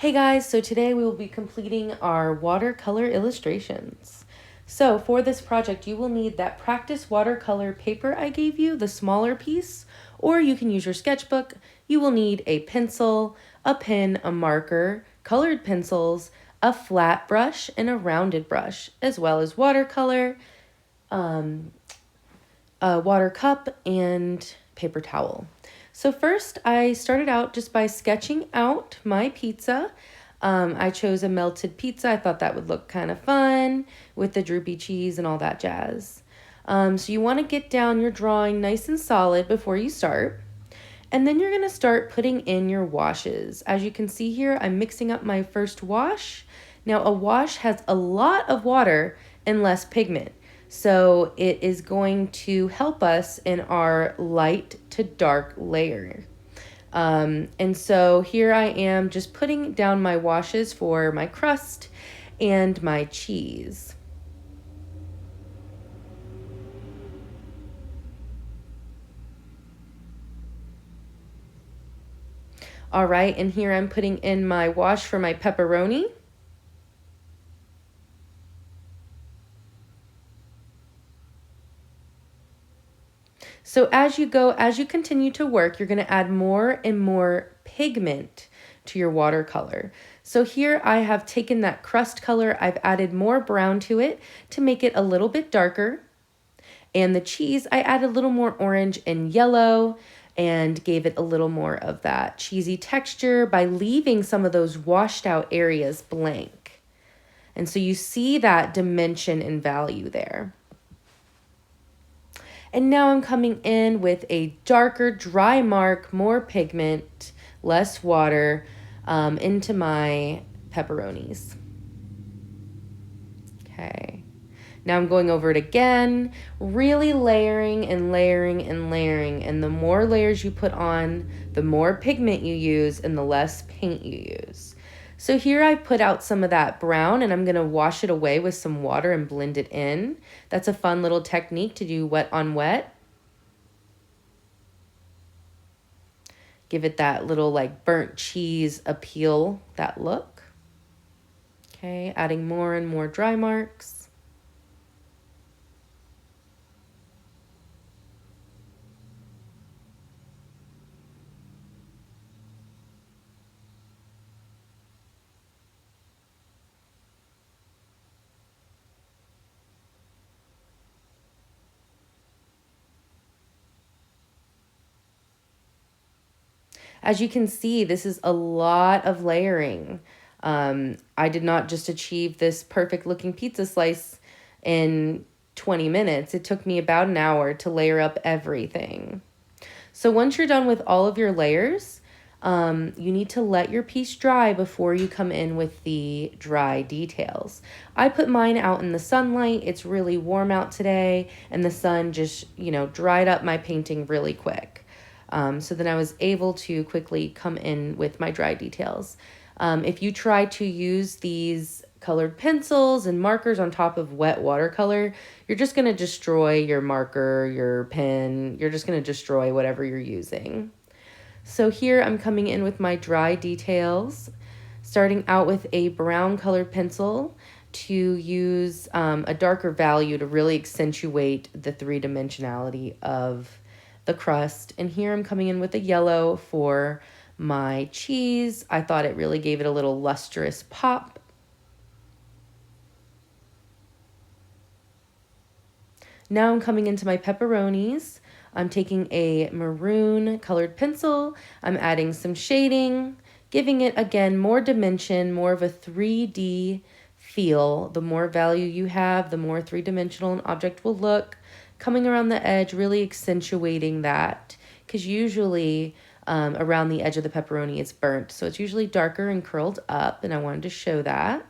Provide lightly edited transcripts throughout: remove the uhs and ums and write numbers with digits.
Hey guys, so today we will be completing our watercolor illustrations. So for this project, you will need that practice watercolor paper I gave you, the smaller piece, or you can use your sketchbook. You will need a pencil, a pen, a marker, colored pencils, a flat brush, and a rounded brush, as well as watercolor, a water cup, and paper towel. So first I started out just by sketching out my pizza. I chose a melted pizza. I thought that would look kind of fun with the droopy cheese and all that jazz. So you want to get down your drawing nice and solid before you start. And then you're going to start putting in your washes. As you can see here, I'm mixing up my first wash. Now a wash has a lot of water and less pigment. So it is going to help us in our light to dark layer. And so here I am just putting down my washes for my crust and my cheese. All right, and here I'm putting in my wash for my pepperoni. So as you continue to work, you're going to add more and more pigment to your watercolor. So here I have taken that crust color, I've added more brown to it to make it a little bit darker. And the cheese, I added a little more orange and yellow and gave it a little more of that cheesy texture by leaving some of those washed out areas blank. And so you see that dimension and value there. And now I'm coming in with a darker dry mark, more pigment, less water, into my pepperonis. Okay. Now I'm going over it again, really layering and layering and layering. And the more layers you put on, the more pigment you use and the less paint you use. So here I put out some of that brown and I'm going to wash it away with some water and blend it in. That's a fun little technique to do wet on wet. Give it that little like burnt cheese appeal, that look. Okay, adding more and more dry marks. As you can see, this is a lot of layering. I did not just achieve this perfect looking pizza slice in 20 minutes. It took me about an hour to layer up everything. So once you're done with all of your layers, you need to let your piece dry before you come in with the dry details. I put mine out in the sunlight. It's really warm out today, and the sun just, dried up my painting really quick. So then I was able to quickly come in with my dry details. If you try to use these colored pencils and markers on top of wet watercolor, you're just going to destroy your marker, your pen. You're just going to destroy whatever you're using. So here I'm coming in with my dry details, starting out with a brown colored pencil to use a darker value to really accentuate the three-dimensionality of the crust. And here I'm coming in with a yellow for my cheese. I thought it really gave it a little lustrous pop. Now I'm coming into my pepperonis. I'm taking a maroon colored pencil. I'm adding some shading, giving it, again, more dimension, more of a 3D feel. The more value you have, the more three-dimensional an object will look. Coming around the edge, really accentuating that, because usually around the edge of the pepperoni it's burnt. So it's usually darker and curled up, and I wanted to show that.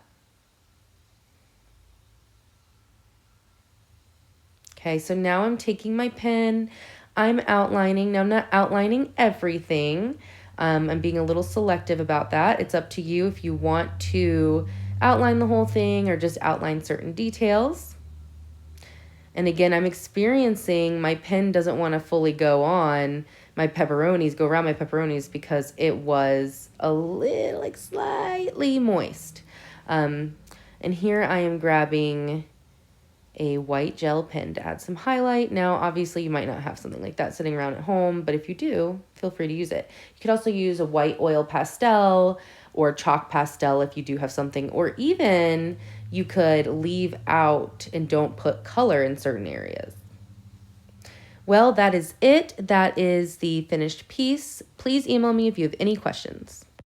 Okay, so now I'm taking my pen, I'm outlining. Now I'm not outlining everything. I'm being a little selective about that. It's up to you if you want to outline the whole thing or just outline certain details. And again, I'm experiencing my pen doesn't want to fully go on my pepperonis, go around my pepperonis, because it was a little, like, slightly moist. And here I am grabbing a white gel pen to add some highlight. Now, obviously, you might not have something like that sitting around at home, but if you do, feel free to use it. You could also use a white oil pastel or chalk pastel if you do have something, or even you could leave out and don't put color in certain areas. Well, that is it. That is the finished piece. Please email me if you have any questions.